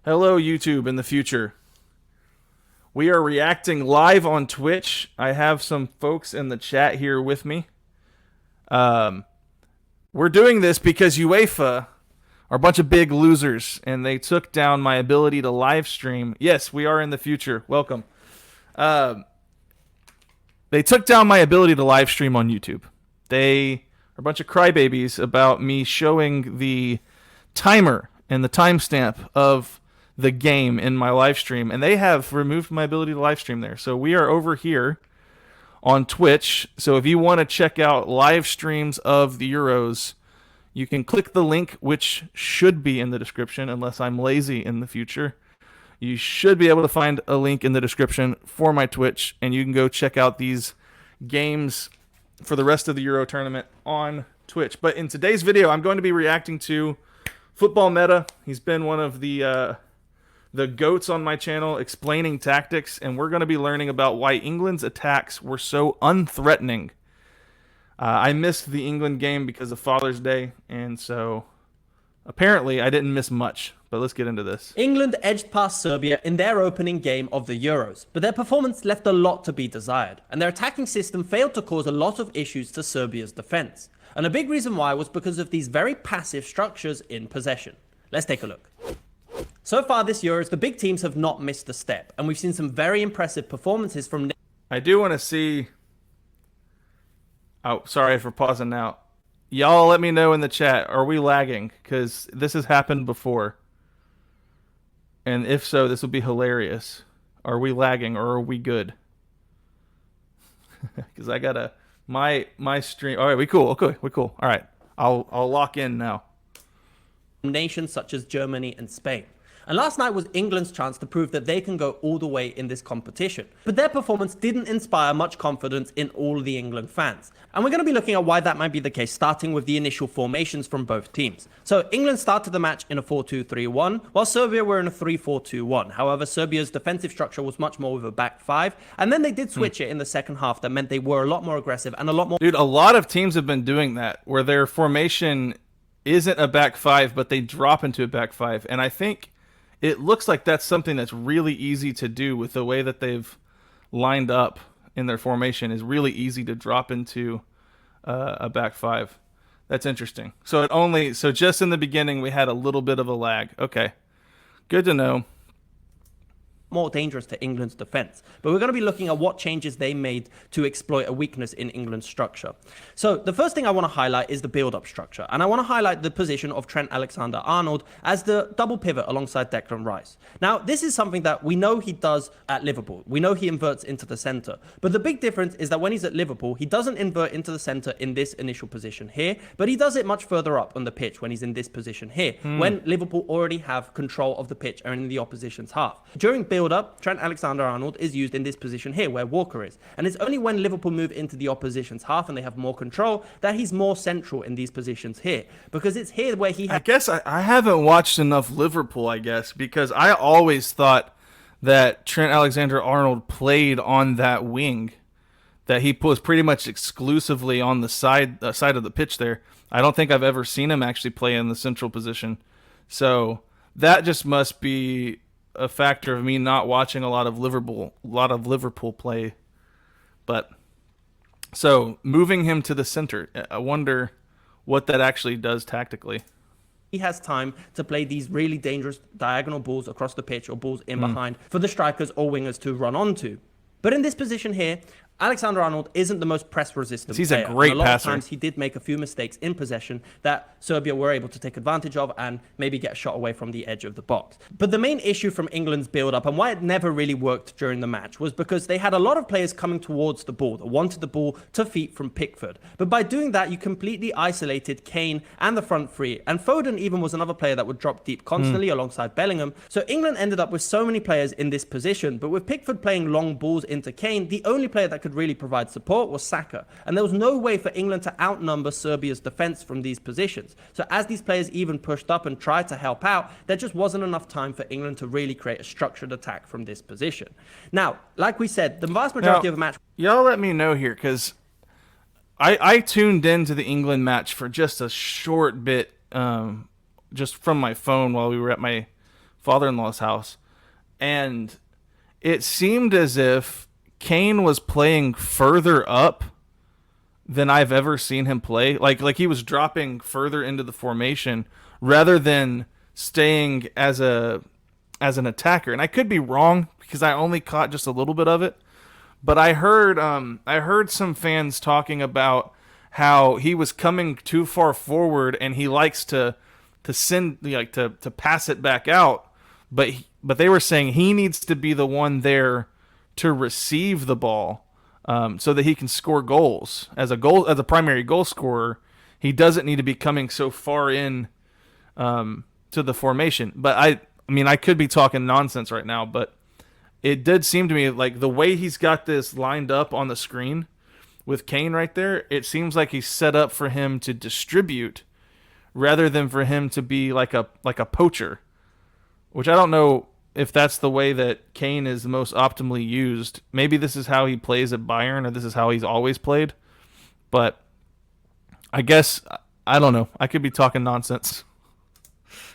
Hello, YouTube in the future. We are reacting live on Twitch. I have some folks in the chat here with me. Um, we're doing this because UEFA are a bunch of big losers, and they took down my ability to live stream. Yes, we are in the future. Welcome. Um, they took down my ability to live stream on YouTube. They are a bunch of crybabies about me showing the timer and the timestamp of the game in my live stream, and they have removed my ability to live stream there. So we are over here on Twitch. So if you want to check out live streams of the Euros, you can click the link, which should be in the description, unless I'm lazy in the future. You should be able to find a link in the description for my Twitch, and you can go check out these games for the rest of the Euro tournament on Twitch. But in today's video, I'm going to be reacting to Football Meta. He's been one of the goats on my channel explaining tactics, and we're going to be learning about why England's attacks were so unthreatening. I missed the England game because of Father's Day, and so apparently I didn't miss much. But let's get into this. England edged past Serbia in their opening game of the Euros, but their performance left a lot to be desired, and their attacking system failed to cause a lot of issues to Serbia's defense. And a big reason why was because of these very passive structures in possession. Let's take a look. So far this Euros, the big teams have not missed a step, and we've seen some very impressive performances from... I do want to see... Oh, sorry for pausing now. Y'all let me know in the chat, are we lagging? Because this has happened before. And if so, this will be hilarious. Are we lagging or are we good? Because I gotta... My stream... Alright, we cool. Okay, we cool. Alright, I'll lock in now. Nations such as Germany and Spain. And last night was England's chance to prove that they can go all the way in this competition. But their performance didn't inspire much confidence in all the England fans. And we're going to be looking at why that might be the case, starting with the initial formations from both teams. So England started the match in a 4-2-3-1, while Serbia were in a 3-4-2-1. However, Serbia's defensive structure was much more with a back five, and then they did switch it in the second half. That meant they were a lot more aggressive and a lot more... Dude, a lot of teams have been doing that, where their formation isn't a back five, but they drop into a back five. And I think it looks like that's something that's really easy to do with the way that they've lined up in their formation. Is really easy to drop into a back five. That's interesting. So just in the beginning we had a little bit of a lag. Okay, good to know. More dangerous to England's defense. But we're going to be looking at what changes they made to exploit a weakness in England's structure. So the first thing I want to highlight is the build-up structure. And I want to highlight the position of Trent Alexander-Arnold as the double pivot alongside Declan Rice. Now, this is something that we know he does at Liverpool. We know he inverts into the center. But the big difference is that when he's at Liverpool, he doesn't invert into the center in this initial position here, but he does it much further up on the pitch when he's in this position here, when Liverpool already have control of the pitch and in the opposition's half. During build-up, Trent Alexander-Arnold is used in this position here where Walker is, and it's only when Liverpool move into the opposition's half and they have more control that he's more central in these positions here, because it's here where he... I guess I haven't watched enough Liverpool, I guess, because I always thought that Trent Alexander-Arnold played on that wing, that he was pretty much exclusively on the side of the pitch there. I don't think I've ever seen him actually play in the central position, so that just must be a factor of me not watching a lot of Liverpool play. But so moving him to the center, I wonder what that actually does tactically. He has time to play these really dangerous diagonal balls across the pitch or balls in behind for the strikers or wingers to run onto. But in this position here, Alexander-Arnold isn't the most press-resistant He's player. a great and a lot passer. of times he did make a few mistakes in possession that Serbia were able to take advantage of and maybe get a shot away from the edge of the box. But the main issue from England's build-up and why it never really worked during the match was because they had a lot of players coming towards the ball that wanted the ball to feet from Pickford. But by doing that, you completely isolated Kane and the front three. And Foden even was another player that would drop deep constantly alongside Bellingham. So England ended up with so many players in this position. But with Pickford playing long balls into Kane, the only player that could really provide support was Saka, and there was no way for England to outnumber Serbia's defense from these positions. So as these players even pushed up and tried to help out, there just wasn't enough time for England to really create a structured attack from this position. Now, like we said, the vast majority of the match... Y'all let me know here, because I tuned into the England match for just a short bit, just from my phone while we were at my father-in-law's house, and it seemed as if Kane was playing further up than I've ever seen him play. Like he was dropping further into the formation rather than staying as an attacker. And I could be wrong because I only caught just a little bit of it. But I heard some fans talking about how he was coming too far forward and he likes to send to pass it back out. But they were saying he needs to be the one there to receive the ball, so that he can score goals as a primary goal scorer. He doesn't need to be coming so far in to the formation. But I mean, I could be talking nonsense right now, but it did seem to me like the way he's got this lined up on the screen with Kane right there, it seems like he's set up for him to distribute rather than for him to be like a poacher, which I don't know if that's the way that Kane is most optimally used. Maybe this is how he plays at Bayern, or this is how he's always played. But I guess, I don't know. I could be talking nonsense.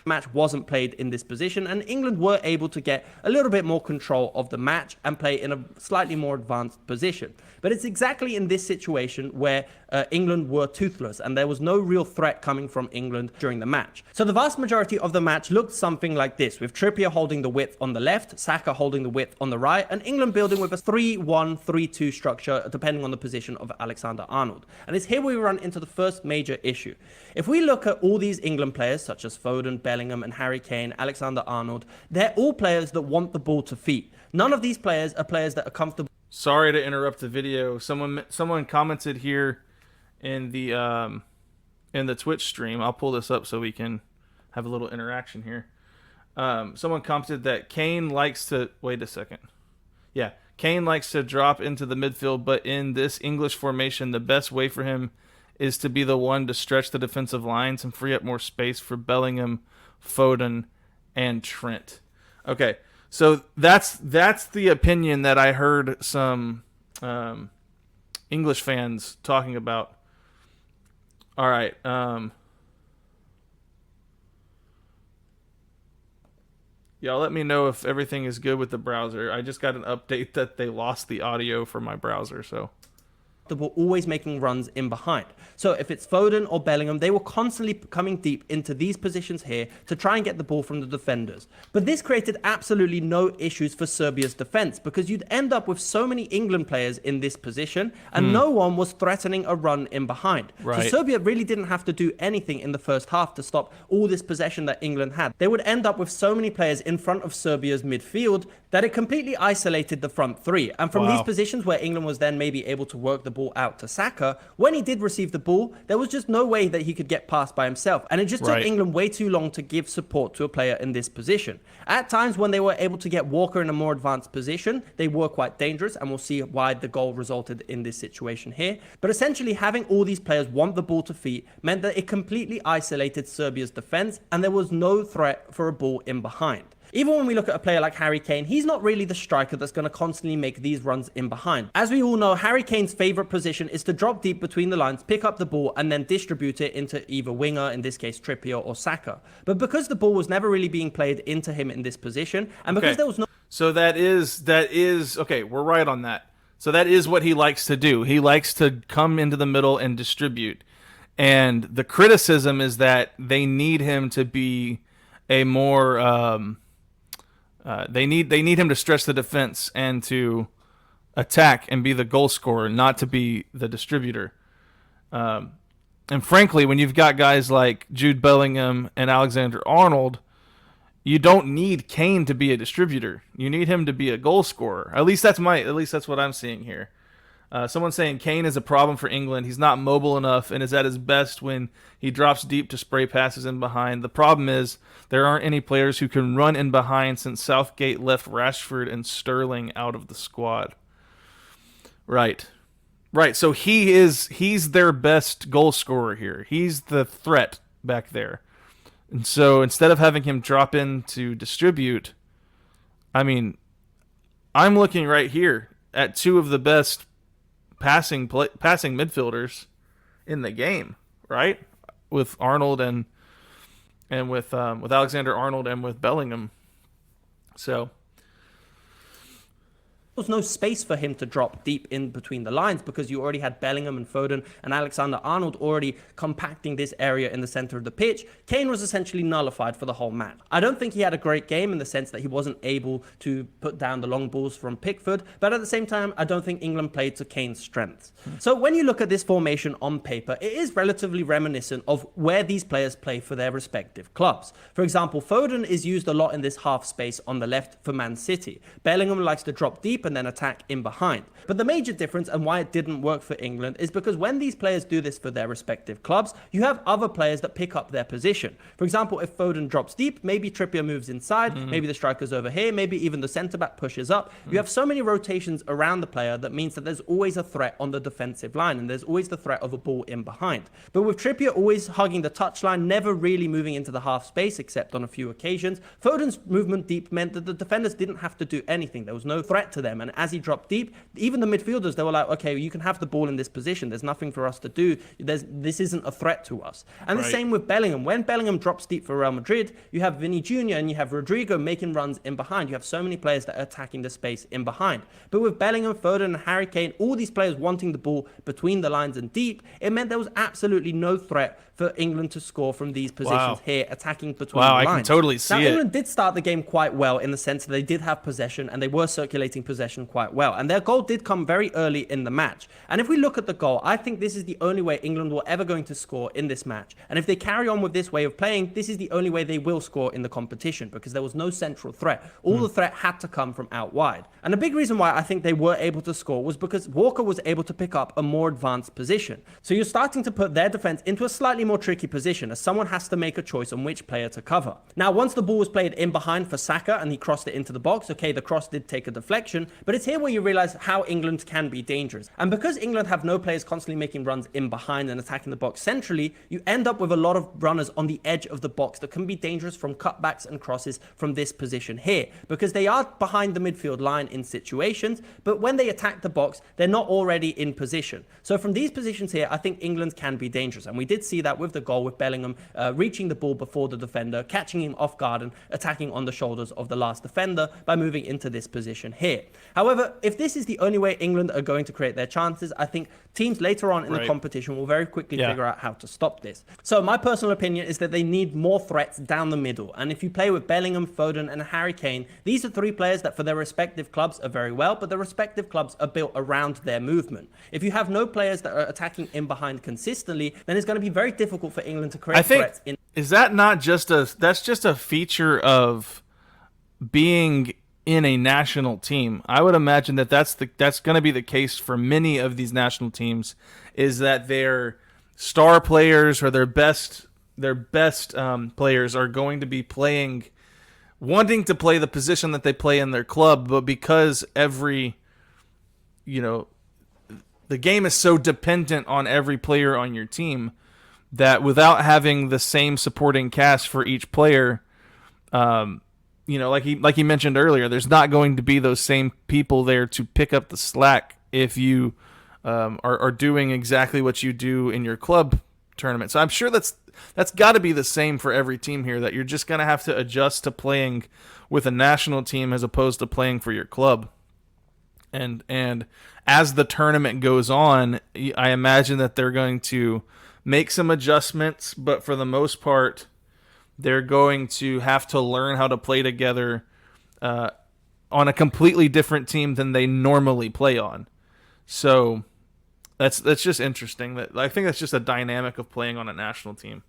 Match wasn't played in this position, and England were able to get a little bit more control of the match and play in a slightly more advanced position. But it's exactly in this situation where England were toothless, and there was no real threat coming from England during the match. So the vast majority of the match looked something like this, with Trippier holding the width on the left, Saka holding the width on the right, and England building with a 3-1-3-2 structure depending on the position of Alexander-Arnold. And it's here we run into the first major issue. If we look at all these England players, such as Foden, Bellingham and Harry Kane, Alexander-Arnold, they're all players that want the ball to feet. None of these players are players that are comfortable. Sorry to interrupt the video. Someone commented here in the Twitch stream. I'll pull this up so we can have a little interaction here. Someone commented that Kane likes to wait a second. Yeah, Kane likes to drop into the midfield, but in this English formation, the best way for him is to be the one to stretch the defensive lines and free up more space for Bellingham, Foden, and Trent. Okay, so that's the opinion that I heard some English fans talking about. All right. Y'all let me know if everything is good with the browser. I just got an update that they lost the audio for my browser, so... Were always making runs in behind. So if it's Foden or Bellingham, they were constantly coming deep into these positions here to try and get the ball from the defenders. But this created absolutely no issues for Serbia's defense, because you'd end up with so many England players in this position and no one was threatening a run in behind. Right. So Serbia really didn't have to do anything in the first half to stop all this possession that England had. They would end up with so many players in front of Serbia's midfield that it completely isolated the front three. And from these positions where England was then maybe able to work the ball out to Saka, when he did receive the ball, there was just no way that he could get past by himself. And it just took England way too long to give support to a player in this position. At times when they were able to get Walker in a more advanced position, they were quite dangerous, and we'll see why the goal resulted in this situation here. But essentially having all these players want the ball to feet meant that it completely isolated Serbia's defense, and there was no threat for a ball in behind. Even when we look at a player like Harry Kane, he's not really the striker that's going to constantly make these runs in behind. As we all know, Harry Kane's favourite position is to drop deep between the lines, pick up the ball, and then distribute it into either winger, in this case Trippier or Saka. But because the ball was never really being played into him in this position, and because there was no... So that is, okay, we're right on that. So that is what he likes to do. He likes to come into the middle and distribute. And the criticism is that they need him to be a more... They need him to stretch the defense and to attack and be the goal scorer, not to be the distributor. And frankly, when you've got guys like Jude Bellingham and Alexander-Arnold, you don't need Kane to be a distributor. You need him to be a goal scorer. At least that's what I'm seeing here. Someone's saying Kane is a problem for England. He's not mobile enough and is at his best when he drops deep to spray passes in behind. The problem is there aren't any players who can run in behind since Southgate left Rashford and Sterling out of the squad. Right. So he's their best goal scorer here. He's the threat back there. And so instead of having him drop in to distribute, I mean, I'm looking right here at two of the best passing midfielders in the game, right? With Arnold and with Alexander-Arnold and with Bellingham. So was no space for him to drop deep in between the lines because you already had Bellingham and Foden and Alexander-Arnold already compacting this area in the center of the pitch. Kane was essentially nullified for the whole match. I don't think he had a great game in the sense that he wasn't able to put down the long balls from Pickford, but at the same time, I don't think England played to Kane's strengths. So when you look at this formation on paper, it is relatively reminiscent of where these players play for their respective clubs. For example, Foden is used a lot in this half space on the left for Man City. Bellingham likes to drop deep and then attack in behind. But the major difference and why it didn't work for England is because when these players do this for their respective clubs, you have other players that pick up their position. For example, if Foden drops deep, maybe Trippier moves inside, maybe the striker's over here, maybe even the centre-back pushes up. You have so many rotations around the player that means that there's always a threat on the defensive line and there's always the threat of a ball in behind. But with Trippier always hugging the touchline, never really moving into the half space except on a few occasions, Foden's movement deep meant that the defenders didn't have to do anything. There was no threat to them. And as he dropped deep, even the midfielders, they were like, okay, you can have the ball in this position. There's nothing for us to do. This isn't a threat to us. And the same with Bellingham. When Bellingham drops deep for Real Madrid, you have Vinny Jr. and you have Rodrigo making runs in behind. You have so many players that are attacking the space in behind. But with Bellingham, Foden, and Harry Kane, all these players wanting the ball between the lines and deep, it meant there was absolutely no threat for England to score from these positions here, attacking between the lines. I can totally see it. England did start the game quite well in the sense that they did have possession and they were circulating possession quite well. And their goal did come very early in the match. And if we look at the goal, I think this is the only way England were ever going to score in this match. And if they carry on with this way of playing, this is the only way they will score in the competition because there was no central threat. All the threat had to come from out wide. And a big reason why I think they were able to score was because Walker was able to pick up a more advanced position. So you're starting to put their defense into a slightly more tricky position as someone has to make a choice on which player to cover. Now, once the ball was played in behind for Saka and he crossed it into the box, okay, the cross did take a deflection, but it's here where you realize how England can be dangerous. And because England have no players constantly making runs in behind and attacking the box centrally, you end up with a lot of runners on the edge of the box that can be dangerous from cutbacks and crosses from this position here, because they are behind the midfield line in situations, but when they attack the box, they're not already in position. So from these positions here, I think England can be dangerous. And we did see that with the goal with Bellingham reaching the ball before the defender, catching him off guard and attacking on the shoulders of the last defender by moving into this position here. However, if this is the only way England are going to create their chances, I think teams later on in the competition will very quickly figure out how to stop this. So my personal opinion is that they need more threats down the middle. And if you play with Bellingham, Foden and Harry Kane, these are three players that for their respective clubs are very well, but their respective clubs are built around their movement. If you have no players that are attacking in behind consistently, then it's going to be very difficult for England to create threats. Is that not just that's just a feature of being in a national team? I would imagine that that's going to be the case for many of these national teams, is that their star players or their best players are going to be wanting to play the position that they play in their club, but because the game is so dependent on every player on your team that without having the same supporting cast for each player, like he mentioned earlier, there's not going to be those same people there to pick up the slack if you are doing exactly what you do in your club tournament. So I'm sure that's got to be the same for every team here, that you're just going to have to adjust to playing with a national team as opposed to playing for your club. And as the tournament goes on, I imagine that they're going to make some adjustments, but for the most part, they're going to have to learn how to play together on a completely different team than they normally play on. So that's just interesting. I think that's just a dynamic of playing on a national team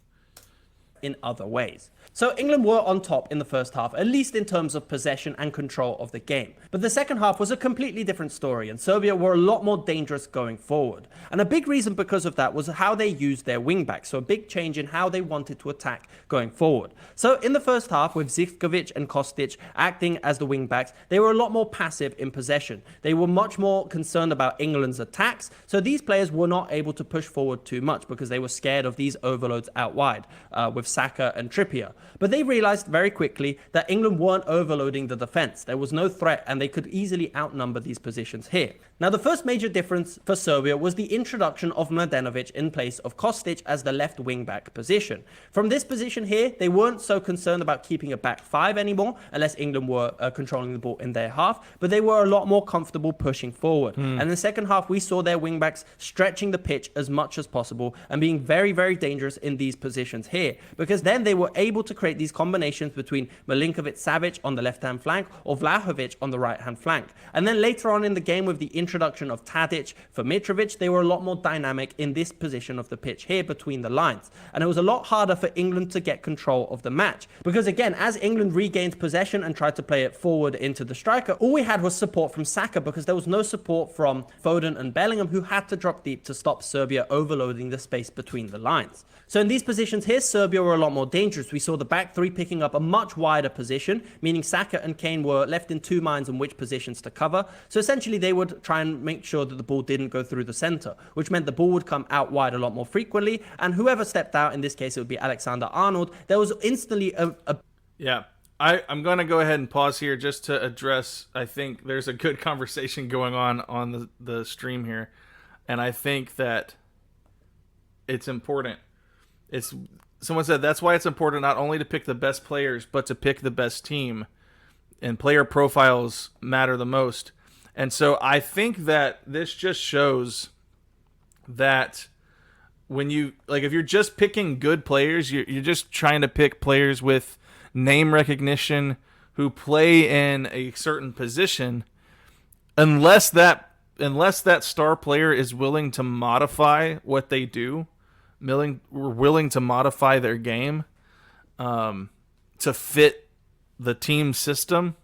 in other ways. So England were on top in the first half, at least in terms of possession and control of the game. But the second half was a completely different story, and Serbia were a lot more dangerous going forward. And a big reason because of that was how they used their wing-backs, so a big change in how they wanted to attack going forward. So in the first half, with Zivkovic and Kostic acting as the wing-backs, they were a lot more passive in possession. They were much more concerned about England's attacks, so these players were not able to push forward too much because they were scared of these overloads out wide with Saka and Trippier. But they realized very quickly that England weren't overloading the defense. There was no threat, and they could easily outnumber these positions here. Now, the first major difference for Serbia was the introduction of Mladenovic in place of Kostic as the left wing-back position. From this position here, they weren't so concerned about keeping a back five anymore, unless England were controlling the ball in their half, but they were a lot more comfortable pushing forward. And in the second half, we saw their wing-backs stretching the pitch as much as possible and being very, very dangerous in these positions here, because then they were able to create these combinations between Milinkovic-Savic on the left-hand flank or Vlahovic on the right-hand flank. And then later on in the game, with the introduction of Tadic for Mitrovic, they were a lot more dynamic in this position of the pitch here between the lines. And it was a lot harder for England to get control of the match, because again, as England regained possession and tried to play it forward into the striker, all we had was support from Saka, because there was no support from Foden and Bellingham, who had to drop deep to stop Serbia overloading the space between the lines. So in these positions here, Serbia were a lot more dangerous. We saw the back three picking up a much wider position, meaning Saka and Kane were left in two minds on which positions to cover. So essentially they would try and make sure that the ball didn't go through the center, which meant the ball would come out wide a lot more frequently, and whoever stepped out, in this case it would be Alexander-Arnold, there was instantly Yeah. I'm going to go ahead and pause here just to address, I think there's a good conversation going on the stream here, and I think that it's important. Someone said that's why it's important not only to pick the best players, but to pick the best team, and player profiles matter the most. And so I think that this just shows that when you, like, if you're just picking good players, you're just trying to pick players with name recognition who play in a certain position, unless that star player is willing to modify what they do, willing to modify their game to fit the team system,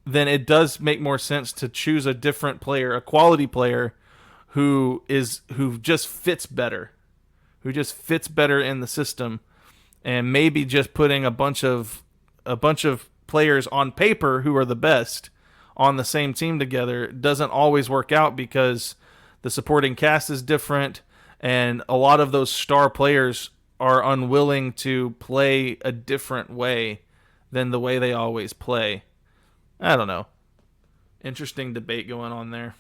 then it does make more sense to choose a different player, a quality player who just fits better in the system, and maybe just putting a bunch of players on paper who are the best on the same team together doesn't always work out, because the supporting cast is different, and a lot of those star players are unwilling to play a different way than the way they always play. I don't know. Interesting debate going on there.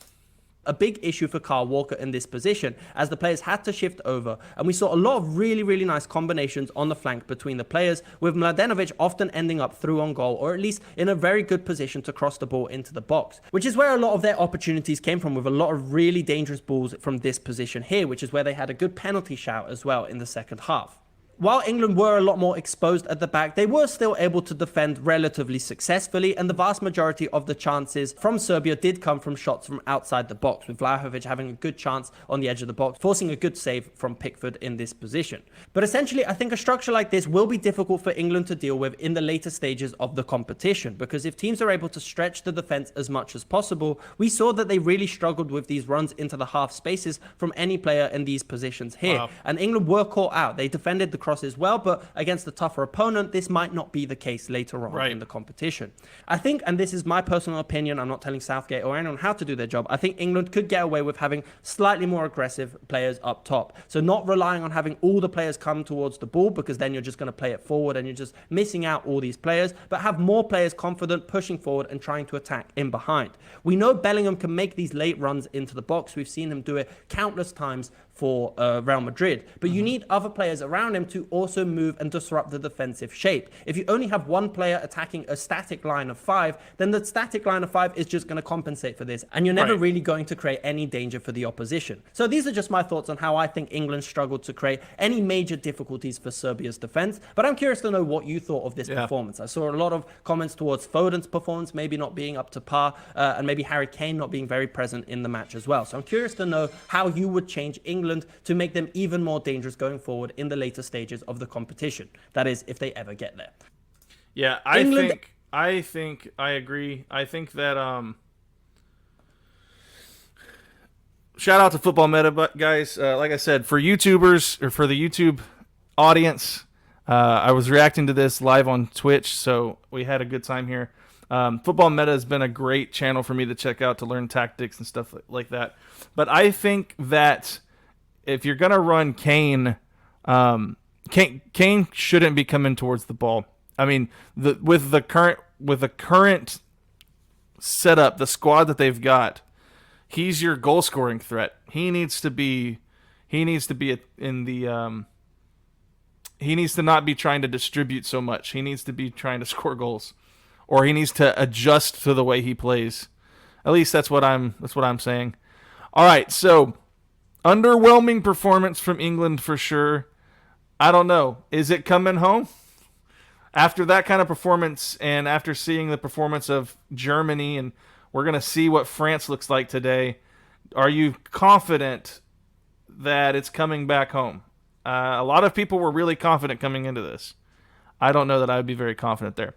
A big issue for Kyle Walker in this position, as the players had to shift over, and we saw a lot of really, really nice combinations on the flank between the players, with Mladenovic often ending up through on goal, or at least in a very good position to cross the ball into the box, which is where a lot of their opportunities came from, with a lot of really dangerous balls from this position here, which is where they had a good penalty shout as well in the second half. While England were a lot more exposed at the back, they were still able to defend relatively successfully, and the vast majority of the chances from Serbia did come from shots from outside the box, with Vlahovic having a good chance on the edge of the box, forcing a good save from Pickford in this position. But essentially, I think a structure like this will be difficult for England to deal with in the later stages of the competition, because if teams are able to stretch the defense as much as possible, we saw that they really struggled with these runs into the half spaces from any player in these positions here. Wow. And England were caught out. They defended the crosses well, but against a tougher opponent, this might not be the case later on in the competition. I think, and this is my personal opinion, I'm not telling Southgate or anyone how to do their job, I think England could get away with having slightly more aggressive players up top. So not relying on having all the players come towards the ball, because then you're just going to play it forward and you're just missing out all these players, but have more players confident, pushing forward and trying to attack in behind. We know Bellingham can make these late runs into the box. We've seen him do it countless times for Real Madrid, but you need other players around him to also move and disrupt the defensive shape. If you only have one player attacking a static line of five, then the static line of five is just going to compensate for this, and you're never really going to create any danger for the opposition. So these are just my thoughts on how I think England struggled to create any major difficulties for Serbia's defense, but I'm curious to know what you thought of this performance. I saw a lot of comments towards Foden's performance maybe not being up to par, and maybe Harry Kane not being very present in the match as well. So I'm curious to know how you would change England to make them even more dangerous going forward in the later stages of the competition. That is, if they ever get there. Yeah, I think I agree. I think that shout out to Football Meta, guys. Like I said, for YouTubers, or for the YouTube audience, I was reacting to this live on Twitch, so we had a good time here. Football Meta has been a great channel for me to check out to learn tactics and stuff like that. But I think that if you're going to run Kane Kane shouldn't be coming towards the ball. I mean, with the current setup, the squad that they've got, he's your goal scoring threat. He needs to not be trying to distribute so much. He needs to be trying to score goals, or he needs to adjust to the way he plays. At least that's what I'm saying. All right, so underwhelming performance from England for sure. I don't know. Is it coming home? After that kind of performance, and after seeing the performance of Germany, and we're going to see what France looks like today, are you confident that it's coming back home? A lot of people were really confident coming into this. I don't know that I would be very confident there.